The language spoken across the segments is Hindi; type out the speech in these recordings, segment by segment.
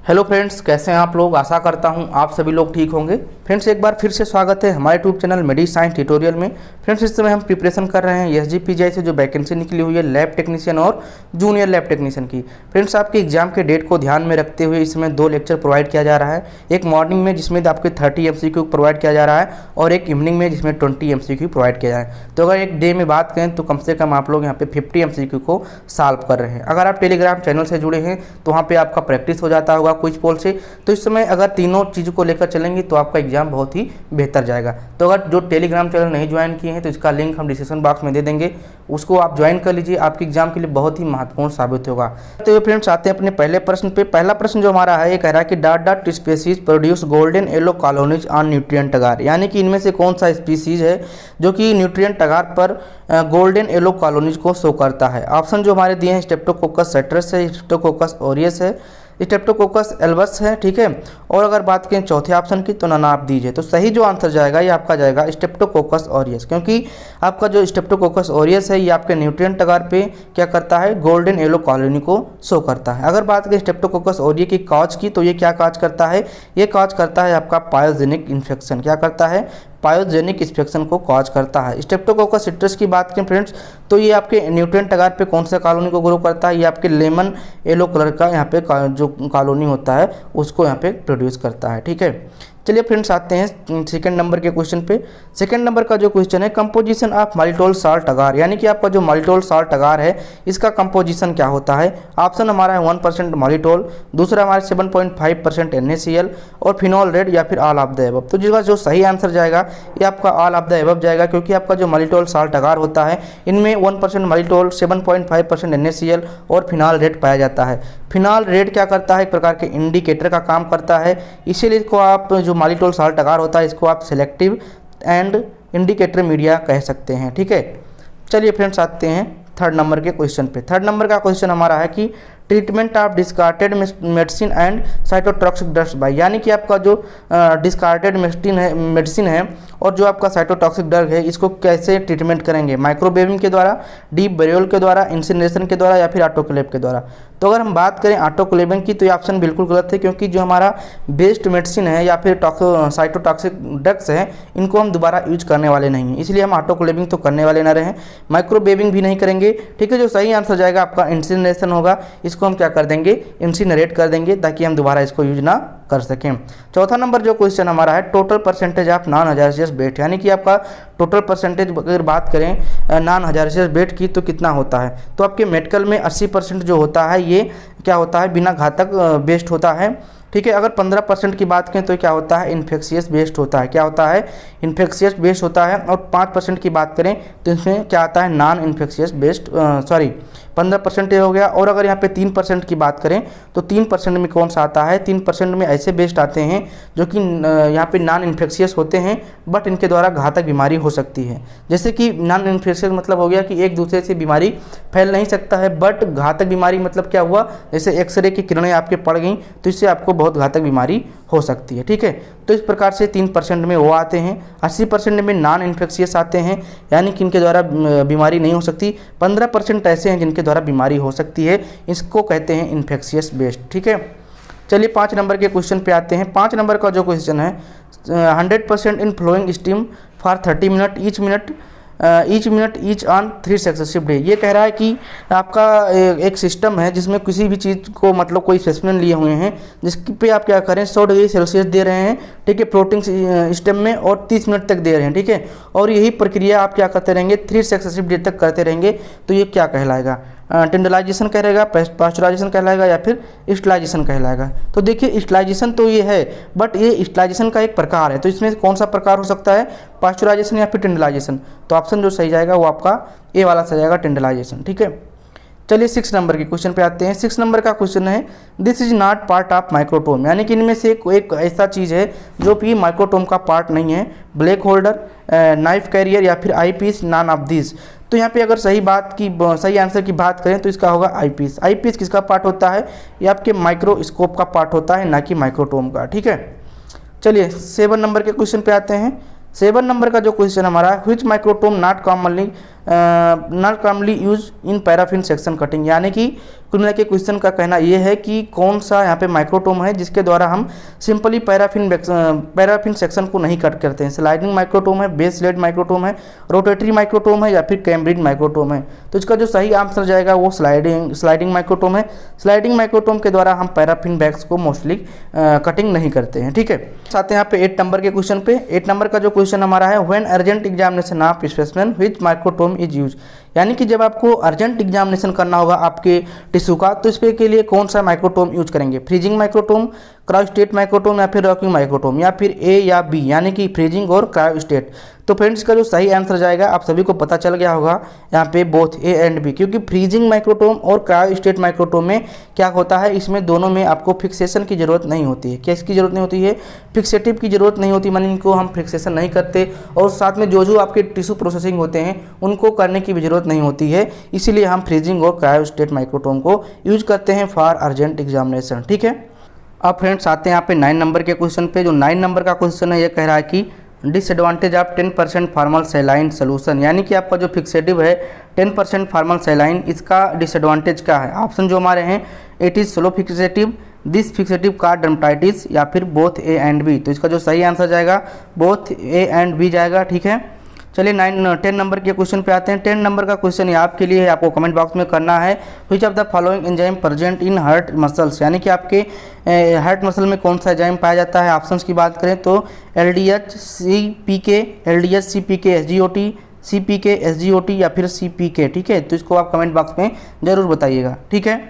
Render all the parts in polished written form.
हेलो फ्रेंड्स, कैसे हैं आप लोग। आशा करता हूं आप सभी लोग ठीक होंगे। फ्रेंड्स, एक बार फिर से स्वागत है हमारे यूट्यूब चैनल मेडी साइंस ट्यूटोरियल में। फ्रेंड्स, इस समय हम प्रिपरेशन कर रहे हैं एसजीपीजीआई से जो वैकेंसी निकली हुई है लैब टेक्नीशियन और जूनियर लैब टेक्नीशियन की। फ्रेंड्स, आपके एग्जाम के डेट को ध्यान में रखते हुए इसमें 2 लेक्चर प्रोवाइड किया जा रहा है। एक मॉर्निंग में जिसमें आपके 30 MCQ प्रोवाइड किया जा रहा है और एक इवनिंग में जिसमें 20 MCQ प्रोवाइड किया जाए। तो अगर एक डे में बात करें तो कम से कम आप लोग यहाँ पे 50 MCQ को सॉल्व कर रहे हैं। अगर आप टेलीग्राम चैनल से जुड़े हैं तो वहाँ पे आपका प्रैक्टिस हो जाता होगा क्विज पोल से। तो इस समय अगर तीनों चीज़ों को लेकर चलेंगे तो आपका एग्जाम बहुत ही बेहतर जाएगा। तो अगर जो टेलीग्राम चैनल नहीं ज्वाइन किए हैं तो इसका लिंक हम डिस्क्रिप्शन बॉक्स में दे देंगे, उसको आप ज्वाइन कर लीजिए। आपके एग्जाम के लिए बहुत ही महत्वपूर्ण साबित होगा। तो फ्रेंड्स, आते हैं अपने पहले प्रश्न पे। पहला प्रश्न जो हमारा है ये कह रहा है कि dot species produce golden yellow colonies on nutrient agar, यानी कि इनमें से कौन सा स्पीसीज है जो कि न्यूट्रिएंट अगार पर गोल्डन येलो कॉलोनीज को शो करता है। ऑप्शन जो हमारे दिए हैं स्ट्रेप्टोकोकस सेट्रस है, स्ट्रेप्टोकोकस ऑरियस है, स्ट्रेप्टोकोकस एल्बस है, ठीक है। और अगर बात करें चौथे ऑप्शन की तो ना आप दीजिए। तो सही जो आंसर जाएगा ये आपका जाएगा स्ट्रेप्टोकोकस ऑरियस, क्योंकि आपका जो स्ट्रेप्टोकोकस ऑरियस है ये आपके न्यूट्रिएंट अगार पे क्या करता है, गोल्डन येलो कॉलोनी को शो करता है। अगर बात करें स्ट्रेप्टोकोकस ऑरियस की कॉज की तो ये क्या कॉज करता है, ये कॉज करता है आपका पायोजेनिक इन्फेक्शन। क्या करता है, पायोजेनिक इन्फेक्शन को कॉज करता है। स्ट्रेप्टोकोकस सिट्रस की बात करें फ्रेंड्स तो ये आपके न्यूट्रिएंट अगार पे कौन सा कॉलोनी को ग्रो करता है, ये आपके लेमन येलो कलर का यहाँ पे जो कॉलोनी होता है उसको यहाँ पे प्रोड्यूस करता है, ठीक है। चलिए फ्रेंड्स, आते हैं सेकंड नंबर के क्वेश्चन पे। सेकंड नंबर का जो क्वेश्चन है कंपोजिशन ऑफ मालिटोल साल्ट अगार, यानी कि आपका जो मालिटोल साल्ट अगार है इसका कंपोजिशन क्या होता है। ऑप्शन हमारा है 1% मालिटोल, दूसरा हमारा 7.5% NaCl और फिनॉल रेड या फिर ऑल ऑफ द एबव। तो जिसका जो सही आंसर जाएगा ये आपका ऑल ऑफ द एबव जाएगा, क्योंकि आपका जो मालिटोल साल्ट अगार होता है इनमें 1% मालिटोल, 7.5% NaCl और फिनॉल रेड पाया जाता है। फिनॉल रेड क्या करता है, एक प्रकार के इंडिकेटर का काम करता है, इसीलिए इसको आप जो मालिटोल साल्ट अगार होता है इसको आप सेलेक्टिव एंड इंडिकेटर मीडिया कह सकते हैं, ठीक है। चलिए फ्रेंड्स, आते हैं थर्ड नंबर के क्वेश्चन पे। थर्ड नंबर का क्वेश्चन हमारा है कि treatment of discarded medicine and cytotoxic drugs by, यानी कि आपका जो डिस्कार्टेड मेडिसिन है और जो आपका साइटोटॉक्सिक ड्रग है इसको कैसे ट्रीटमेंट करेंगे, माइक्रोवेविंग के द्वारा, डीप बरियल के द्वारा, इंसिनरेशन के द्वारा या फिर ऑटोक्लेव के द्वारा। तो अगर हम बात करें ऑटोक्लेविंग की तो ये ऑप्शन बिल्कुल गलत है, क्योंकि जो हमारा बेस्ड मेडिसिन है या फिर साइटोटॉक्सिक ड्रग्स हैं इनको हम दोबारा यूज करने वाले नहीं हैं, इसलिए हम ऑटोक्लेविंग तो करने वाले ना रहे, माइक्रोवेविंग भी नहीं करेंगे, ठीक है। जो सही आंसर जाएगा आपका इंसिनरेशन होगा, इसको हम क्या कर देंगे, इंसिनरेट कर देंगे ताकि हम दोबारा इसको यूज ना कर सकें। चौथा नंबर जो क्वेश्चन हमारा है total percentage of non hazardous weight, यानी कि आपका टोटल परसेंटेज अगर बात करें नॉन हजारियस वेट की तो कितना होता है। तो आपके मेडिकल में 80% जो होता है ये क्या होता है, बिना घातक बेस्ड होता है, ठीक है। अगर 15% की बात करें तो क्या होता है, इन्फेक्शियस बेस्ड होता है। क्या होता है, इन्फेक्शियस बेस्ड होता है। और 5% की बात करें तो इसमें क्या आता है, नॉन इन्फेक्शियस बेस्ड 15% हो गया। और अगर यहाँ पे 3% की बात करें तो 3% में कौन सा आता है, 3% में ऐसे बेस्ड आते हैं जो कि यहाँ पे नॉन इन्फेक्शियस होते हैं बट इनके द्वारा घातक बीमारी हो सकती है। जैसे कि नॉन इन्फेक्शियस मतलब हो गया कि एक दूसरे से बीमारी फैल नहीं सकता है, बट घातक बीमारी मतलब क्या हुआ, जैसे एक्सरे की किरणें आपके पड़ गई तो इससे आपको बहुत घातक बीमारी हो सकती है, ठीक है। तो इस प्रकार से 3% में वो आते हैं, 80% में नॉन इन्फेक्शियस आते हैं, यानी कि इनके द्वारा बीमारी नहीं हो सकती। 15% ऐसे हैं जिनके द्वारा बीमारी हो सकती है, इसको कहते हैं इन्फेक्शियस बेस्ड, ठीक है। चलिए 5 नंबर के क्वेश्चन पे आते हैं। 5 नंबर का जो क्वेश्चन है 100% in flowing steam for 30 minute each on 3 successive day. ये कह रहा है कि आपका एक सिस्टम है जिसमें किसी भी चीज़ को मतलब कोई स्पेसिमेन लिए हुए हैं जिस पे आप क्या करें 100 डिग्री सेल्सियस दे रहे हैं, ठीक है, फ्लोटिंग सिस्टम में, और 30 मिनट तक दे रहे हैं, ठीक है। और यही प्रक्रिया आप क्या करते रहेंगे 3 सक्सेसिव डे तक करते रहेंगे। तो ये क्या कहलाएगा, टेंडलाइजेशन कहलाएगा, पास्चुराइजेशन कहलाएगा या फिर स्टलाइजेशन कहलाएगा। तो देखिए स्टलाइजेशन तो ये है, बट ये स्टलाइजेशन का एक प्रकार है, तो इसमें कौन सा प्रकार हो सकता है, पास्चुराइजेशन या फिर टेंडलाइजेशन। तो ऑप्शन जो सही जाएगा वो आपका ए वाला सही जाएगा, टेंडलाइजेशन, ठीक है। चलिए 6 नंबर के क्वेश्चन पे आते हैं। 6 नंबर का क्वेश्चन है this is not part of microtome, यानी कि इनमें से एक ऐसा चीज़ है जो कि माइक्रोटोम का पार्ट नहीं है। ब्लैक होल्डर, नाइफ कैरियर या फिर आई पीस, नॉन ऑफ दिस। तो यहाँ पे अगर सही आंसर की बात करें तो इसका होगा आई पीस। आई पीस किसका पार्ट होता है, ये आपके माइक्रोस्कोप का पार्ट होता है, ना कि माइक्रोटोम का, ठीक है। चलिए 7 नंबर के क्वेश्चन पे आते हैं। 7 नंबर का जो क्वेश्चन हमारा है which microtome not commonly not commonly use in paraffin section cutting, यानी कि कुल मिला के क्वेश्चन का कहना यह है कि कौन सा यहाँ पे माइक्रोटोम है जिसके द्वारा हम सिंपली पैराफिन सेक्शन को नहीं कट करते हैं। स्लाइडिंग माइक्रोटोम है, बेस लेड माइक्रोटोम है, रोटेटरी माइक्रोटोम है या फिर कैम्ब्रिज माइक्रोटोम है। तो इसका जो सही आंसर जाएगा वो स्लाइडिंग माइक्रोटोम है। स्लाइडिंग माइक्रोटोम के द्वारा हम पैराफिन बैग्स को मोस्टली कटिंग नहीं करते हैं, ठीक है। साथ ही यहाँ पे 8 नंबर के क्वेश्चन पे 8 नंबर का जो क्वेश्चन हमारा है, when urgent examination of specimen which microtome is use, यानी कि जब आपको अर्जेंट एग्जामिनेशन करना होगा आपके टिश्यू का, तो इसके के लिए कौन सा माइक्रोटोम यूज करेंगे, फ्रीजिंग माइक्रोटोम, क्रायोस्टेट माइक्रोटोम या फिर रॉकिंग माइक्रोटोम, या फिर ए या बी, यानी कि फ्रीजिंग और क्रायोस्टेट। तो फ्रेंड्स का जो सही आंसर जाएगा, आप सभी को पता चल गया होगा यहाँ पे बोथ ए एंड बी, क्योंकि फ्रीजिंग माइक्रोटोम और क्रायोस्टेट माइक्रोटोम में क्या होता है, इसमें दोनों में आपको फिक्सेशन की जरूरत नहीं होती है। किसकी जरूरत नहीं होती है, फिक्सेटिव की जरूरत नहीं होती, मानी इनको हम फिक्सेशन नहीं करते, और साथ में जो आपके टिश्यू प्रोसेसिंग होते हैं उनको करने की भी जरूरत नहीं होती है, इसीलिए हम फ्रीजिंग और क्रायोस्टेट माइक्रोटोम को यूज करते हैं फॉर अर्जेंट एग्जामिनेशन, ठीक है। अब फ्रेंड्स आते हैं यहाँ पे 9 नंबर के क्वेश्चन पे। जो 9 नंबर का क्वेश्चन है ये कह रहा है कि disadvantage of 10% formal saline solution, यानी कि आपका जो फिक्सेटिव है 10% फॉर्मल सैलाइन, इसका डिसएडवांटेज क्या है। ऑप्शन जो हमारे हैं, it is slow fixative, this fixative का डर्मेटाइटिस, या फिर बोथ ए एंड बी। तो इसका जो सही आंसर जाएगा बोथ ए एंड बी जाएगा, ठीक है। चलिए 10 नंबर के क्वेश्चन पे आते हैं। 10 नंबर का क्वेश्चन ये आपके लिए है, आपको कमेंट बॉक्स में करना है, which of the following enzyme present in heart muscles, यानी कि आपके हार्ट मसल में कौन सा एंजाइम पाया जाता है। ऑप्शंस की बात करें तो LDH CPK, LDH CPK SGOT, CPK SGOT या फिर CPK, ठीक है। तो इसको आप कमेंट बॉक्स में जरूर बताइएगा, ठीक है।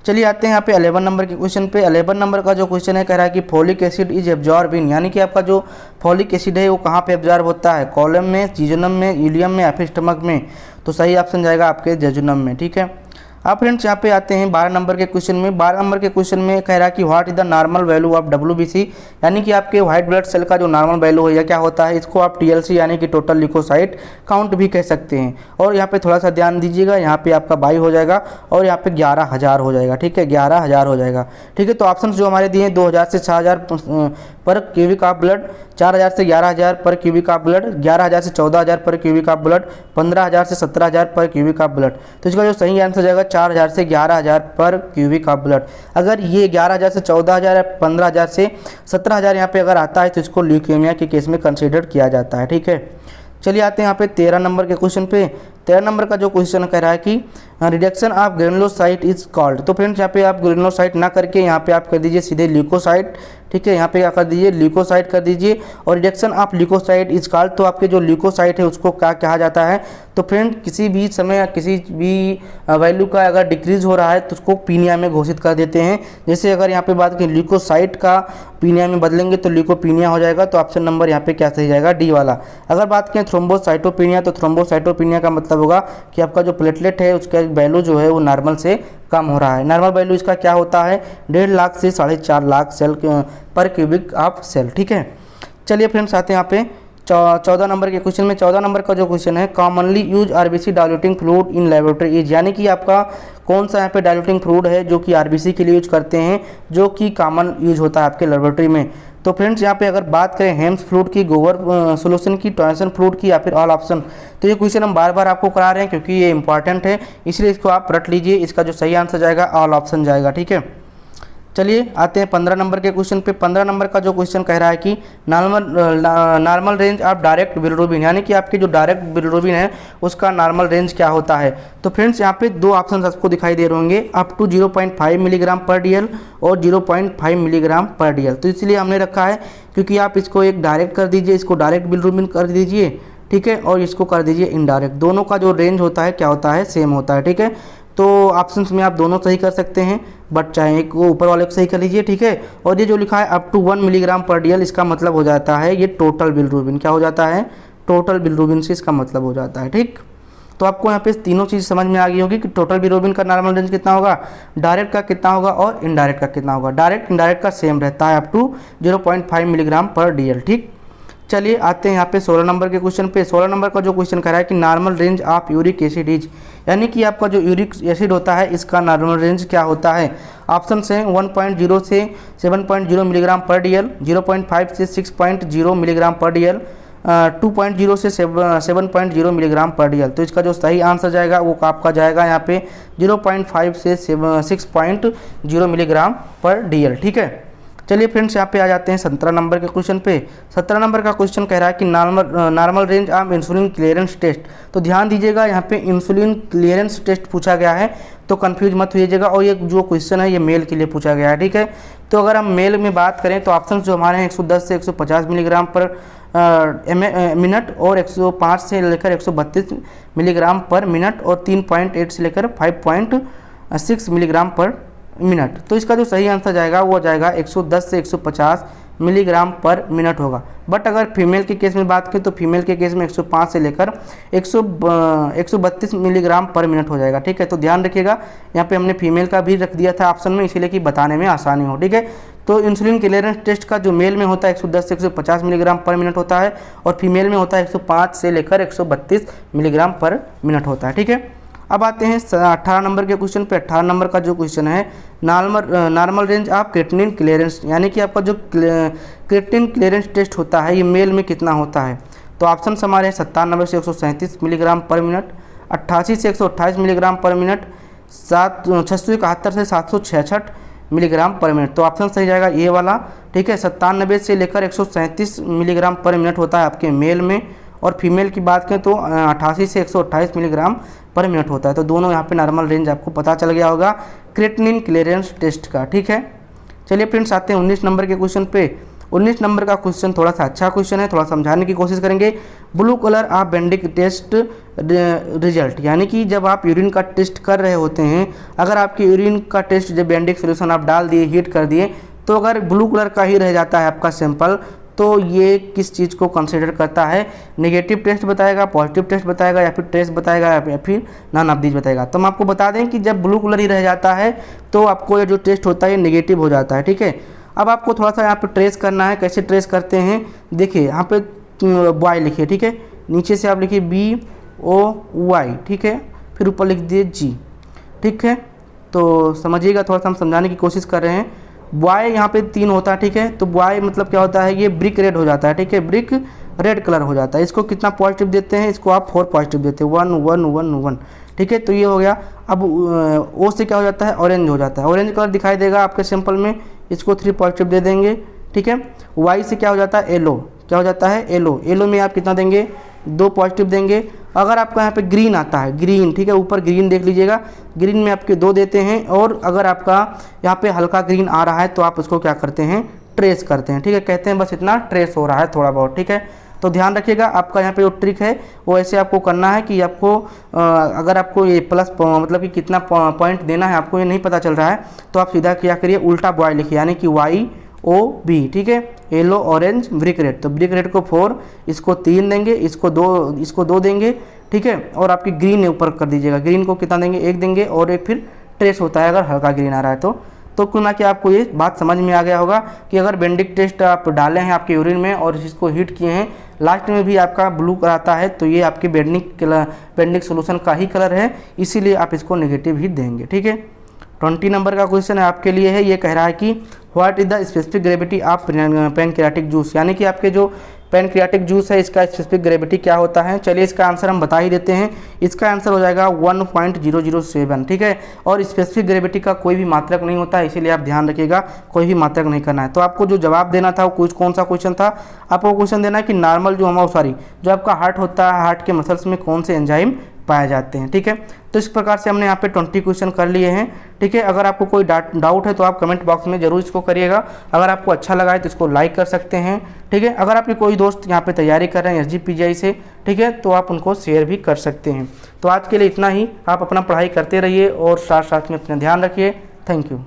चलिए आते हैं यहाँ पे 11 नंबर के क्वेश्चन पे। 11 नंबर का जो क्वेश्चन है कह रहा है कि folic acid is absorb in, यानी कि आपका जो फोलिक एसिड है वो कहाँ पे एब्जॉर्ब होता है, कॉलम में, जीजोनम में, इलियम में या फिर स्टमक में। तो सही ऑप्शन जाएगा आपके जेजुनम में, ठीक है। अब फ्रेंड्स यहाँ पे आते हैं 12 नंबर के क्वेश्चन में। 12 नंबर के क्वेश्चन में कह रहा है कि what is the normal value of WBC, यानी कि आपके व्हाइट ब्लड सेल का जो नॉर्मल वैल्यू है यह क्या होता है। इसको आप TLC यानी कि टोटल ल्यूकोसाइट काउंट भी कह सकते हैं। और यहाँ पे थोड़ा सा ध्यान दीजिएगा, यहाँ पे आपका 22 हो जाएगा और यहाँ पे 11,000 हो जाएगा, ठीक है, 11,000 हो जाएगा, ठीक है। तो ऑप्शन जो हमारे दिए 2000 से 6000 पर क्यूबिक ऑफ ब्लड, 4000 से 11000 पर क्यूबिक ऑफ ब्लड, 11000 से 14000 पर क्यूबिक ऑफ ब्लड, 15000 से 17000 पर क्यूबिक ऑफ ब्लड। तो इसका जो सही आंसर जाएगा 4000 से 11000 पर क्यूबिक ऑफ ब्लड। अगर ये 11000 से 14000 या 15000 से 17000 यहाँ पे अगर आता है तो इसको ल्यूकेमिया के केस में कंसीडर किया जाता है, ठीक है। चलिए आते हैं यहाँ पे 13 नंबर के क्वेश्चन पे। 13 नंबर का जो क्वेश्चन कह रहा है कि reduction of granulocyte is called. तो फ्रेंड्स यहाँ पे आप ग्रेनुलोसाइट ना करके यहाँ पे आप कर दीजिए सीधे ल्यूकोसाइट, ठीक है। यहाँ पे क्या कर दीजिए, ल्यूकोसाइट कर दीजिए। और reduction of leucocyte is called, तो आपके जो ल्यूकोसाइट है उसको क्या कहा जाता है। तो फ्रेंड किसी भी समय किसी भी वैल्यू का अगर डिक्रीज हो रहा है तो उसको पीनिया में घोषित कर देते हैं। जैसे अगर यहाँ पे बात करें ल्यूकोसाइट का पीनिया में बदलेंगे तो ल्यूकोपीनिया हो जाएगा। तो ऑप्शन नंबर यहाँ पे क्या सही जाएगा, डी वाला। अगर बात करें थ्रोम्बोसाइटोपिनिया, तो थ्रोम्बोसाइटोपिनिया का मतलब होगा कि आपका जो प्लेटलेट है उसका वैल्यू जो है वो नॉर्मल से कम हो रहा है। नॉर्मल वैल्यू इसका क्या होता है, 1.5 लाख से 4.5 लाख सेल पर क्यूबिक ऑफ सेल, ठीक है। चलिए फ्रेंड्स आते हैं यहाँ पे 14 नंबर के क्वेश्चन में। 14 नंबर का जो क्वेश्चन है, commonly use RBC diluting fluid in laboratory is, यानी कि आपका कौन सा यहाँ पे डाइल्यूटिंग फ्लूइड है जो कि RBC के लिए यूज करते हैं, जो कि कॉमन यूज होता है आपके लेबोरेटरी में। तो फ्रेंड्स यहाँ पे अगर बात करें हेम्स फ्लूइड की, गोबर सोल्यूशन की, टॉयसन फ्लूइड की या फिर ऑल ऑप्शन, तो ये क्वेश्चन हम बार बार आपको करा रहे हैं क्योंकि ये इंपॉर्टेंट है, इसलिए इसको आप रट लीजिए। इसका जो सही आंसर जाएगा ऑल ऑप्शन जाएगा, ठीक है। चलिए आते हैं 15 नंबर के क्वेश्चन पे। 15 नंबर का जो क्वेश्चन कह रहा है कि normal range of direct bilirubin, यानी कि आपके जो डायरेक्ट बिलिरुबिन है उसका नॉर्मल रेंज क्या होता है। तो फ्रेंड्स यहाँ पे 2 ऑप्शन आपको दिखाई दे रहे होंगे, अप टू 0.5 मिलीग्राम पर DL और 0.5 मिलीग्राम पर DL। तो इसलिए हमने रखा है क्योंकि आप इसको एक डायरेक्ट कर दीजिए, इसको डायरेक्ट बिलिरुबिन कर दीजिए, ठीक है, और इसको कर दीजिए इनडायरेक्ट। दोनों का जो रेंज होता है क्या होता है, सेम होता है, ठीक है। तो ऑप्शंस में आप दोनों सही कर सकते हैं, बट चाहे एक वो ऊपर वाले को सही कर लीजिए, ठीक है। और ये जो लिखा है अप टू 1 मिलीग्राम पर DL, इसका मतलब हो जाता है ये टोटल बिलिरुबिन, क्या हो जाता है, टोटल बिलिरुबिन से इसका मतलब हो जाता है, ठीक। तो आपको यहाँ पे तीनों चीज़ समझ में आ गई होगी कि टोटल बिलिरुबिन का नॉर्मल रेंज कितना होगा, डायरेक्ट का कितना होगा और इनडायरेक्ट का कितना होगा। डायरेक्ट इनडायरेक्ट का सेम रहता है अप टू 0.5 मिलीग्राम पर DL, ठीक। चलिए आते हैं यहाँ पे 16 नंबर के क्वेश्चन पे। 16 नंबर का जो क्वेश्चन कर रहा है कि normal range of uric acid is, यानी कि आपका जो यूरिक एसिड होता है इसका नॉर्मल रेंज क्या होता है। ऑप्शन है 1.0 से 7.0 मिलीग्राम पर DL, 0.5 से 6.0 मिलीग्राम पर DL, 2.0 से 7.0 मिलीग्राम पर DL। तो इसका जो सही आंसर जाएगा वो आपका जाएगा यहाँ पे 0.5 से 6.0 मिलीग्राम पर DL। ठीक है, चलिए फ्रेंड्स यहाँ पे आ जाते हैं 17 नंबर के क्वेश्चन पे। 17 नंबर का क्वेश्चन कह रहा है कि normal range of insulin clearance test. तो ध्यान दीजिएगा, यहाँ पे इंसुलिन क्लियरेंस टेस्ट पूछा गया है, तो कंफ्यूज मत होइएगा। और ये जो क्वेश्चन है ये मेल के लिए पूछा गया है। ठीक है, तो अगर हम मेल में बात करें तो ऑप्शन जो हमारे हैं 110 से 150 मिलीग्राम पर मिनट, और 105 से लेकर 132 मिलीग्राम पर मिनट, और 3.8 से लेकर 5.6 मिलीग्राम पर मिनट। तो इसका जो सही आंसर जाएगा वो जाएगा 110 से 150 मिलीग्राम पर मिनट होगा। बट अगर फीमेल के केस में बात करें तो फीमेल के केस में 105 से लेकर 132 मिलीग्राम पर मिनट हो जाएगा। ठीक है, तो ध्यान रखिएगा, यहाँ पे हमने फीमेल का भी रख दिया था ऑप्शन में, इसीलिए कि बताने में आसानी हो। ठीक है, तो इंसुलिन क्लियरेंस टेस्ट का जो मेल में होता है 110 से 150 मिलीग्राम पर मिनट होता है, और फीमेल में होता है 105 से लेकर 132 मिलीग्राम पर मिनट होता है। ठीक है, अब आते हैं 18 नंबर के क्वेश्चन पे। 18 नंबर का जो क्वेश्चन है normal range of creatinine clearance, यानी कि आपका जो क्रेटिनिन क्लियरेंस टेस्ट होता है ये मेल में कितना होता है। तो ऑप्शन हमारे हैं 97 से 137 मिलीग्राम पर मिनट, 88 से 128 मिलीग्राम पर मिनट, 671 से 766 मिलीग्राम पर मिनट। तो ऑप्शन सही जाएगा ये वाला। ठीक है, 97 से लेकर 137 मिलीग्राम पर मिनट होता है आपके मेल में, और फीमेल की बात करें तो 88 से 128 मिलीग्राम पर मिनट होता है। तो दोनों यहाँ पे नॉर्मल रेंज आपको पता चल गया होगा क्रेटिनिन क्लियरेंस टेस्ट का। ठीक है, चलिए फ्रेंड्स आते हैं 19 नंबर के क्वेश्चन पे। 19 नंबर का क्वेश्चन थोड़ा सा अच्छा क्वेश्चन है, थोड़ा समझाने की कोशिश करेंगे। Blue colour of Benedict test result, यानी कि जब आप यूरिन का टेस्ट कर रहे होते हैं, अगर आपके यूरिन का टेस्ट जब बेंडिक सोल्यूशन आप डाल दिए, हीट कर दिए, तो अगर ब्लू कलर का ही रह जाता है आपका सैंपल, तो ये किस चीज़ को कंसीडर करता है? नेगेटिव टेस्ट बताएगा, पॉजिटिव टेस्ट बताएगा, या फिर टेस्ट बताएगा, या फिर नॉन ऑफ दीज बताएगा। तो हम आपको बता दें कि जब ब्लू कलर ही रह जाता है तो आपको ये जो टेस्ट होता है ये नेगेटिव हो जाता है। ठीक है, अब आपको थोड़ा सा यहाँ पे ट्रेस करना है। कैसे ट्रेस करते हैं, देखिए यहाँ पे वाई लिखिए। ठीक है, नीचे से आप लिखिए BOY। ठीक है, फिर ऊपर लिख दिए G। ठीक है, तो समझिएगा, थोड़ा सा हम समझाने की कोशिश कर रहे हैं। बॉय यहाँ पे 3 होता है। ठीक है, तो बॉय मतलब क्या होता है, ये ब्रिक रेड हो जाता है। ठीक है, ब्रिक रेड कलर हो जाता है। इसको कितना पॉजिटिव देते हैं, इसको आप 4 पॉजिटिव देते हैं, 1 1 1 1। ठीक है, तो ये हो गया। अब ओ से क्या हो जाता है, ऑरेंज हो जाता है, ऑरेंज कलर दिखाई देगा आपके सैंपल में, इसको 3 पॉजिटिव दे देंगे। ठीक है, वाई से क्या हो जाता है, येलो, क्या हो जाता है, येलो, येलो में आप कितना देंगे, 2 पॉजिटिव देंगे। अगर आपका यहाँ पे ग्रीन आता है, ग्रीन, ठीक है, ऊपर ग्रीन देख लीजिएगा, ग्रीन में आपके 2 देते हैं। और अगर आपका यहाँ पे हल्का ग्रीन आ रहा है तो आप उसको क्या करते हैं, ट्रेस करते हैं। ठीक है, कहते हैं बस इतना ट्रेस हो रहा है थोड़ा बहुत। ठीक है, तो ध्यान रखिएगा, आपका यहाँ पे जो ट्रिक है वो ऐसे आपको करना है कि आपको अगर आपको ये प्लस मतलब कि कितना पॉइंट देना है आपको ये नहीं पता चल रहा है, तो आप सीधा क्या करिए, उल्टा बॉय लिखिए, यानी कि YOB। ठीक है, येलो ऑरेंज ब्रिक रेड, तो ब्रिक रेड को 4, इसको 3 देंगे, इसको 2 देंगे। ठीक है, और आपकी ग्रीन ऊपर कर दीजिएगा, ग्रीन को कितना देंगे, 1 देंगे, और एक फिर ट्रेस होता है अगर हल्का ग्रीन आ रहा है तो कुल मिला के आपको ये बात समझ में आ गया होगा कि अगर बेंडिक टेस्ट आप डाले हैं आपके यूरिन में और इसको हीट किए हैं, लास्ट में भी आपका ब्लू आता है, तो ये आपके बेंडिक सोल्यूशन का ही कलर है, इसीलिए आप इसको नेगेटिव ही देंगे। ठीक है, 20 नंबर का क्वेश्चन है आपके लिए है, ये कह रहा है कि what is the specific gravity of pancreatic juice, यानी कि आपके जो पैनक्रियाटिक जूस है इसका स्पेसिफिक ग्रेविटी क्या होता है। चलिए इसका आंसर हम बता ही देते हैं, इसका आंसर हो जाएगा 1.007। ठीक है, और स्पेसिफिक ग्रेविटी का कोई भी मात्रक नहीं होता है, इसीलिए आप ध्यान रखिएगा, कोई भी मात्रक नहीं करना है। तो आपको जो जवाब देना था वो कौन सा क्वेश्चन था, आपको क्वेश्चन देना है कि नॉर्मल जो आपका हार्ट होता है, हार्ट के मसल्स में कौन से एंजाइम पाए जाते हैं। ठीक है, तो इस प्रकार से हमने यहाँ पे 20 क्वेश्चन कर लिए हैं। ठीक है, अगर आपको कोई डाउट है तो आप कमेंट बॉक्स में जरूर इसको करिएगा। अगर आपको अच्छा लगा है तो इसको लाइक कर सकते हैं। ठीक है, अगर आपके कोई दोस्त यहाँ पे तैयारी कर रहे हैं SGPGI से, ठीक है, तो आप उनको शेयर भी कर सकते हैं। तो आज के लिए इतना ही, आप अपना पढ़ाई करते रहिए और साथ साथ में अपना ध्यान रखिए। Thank you.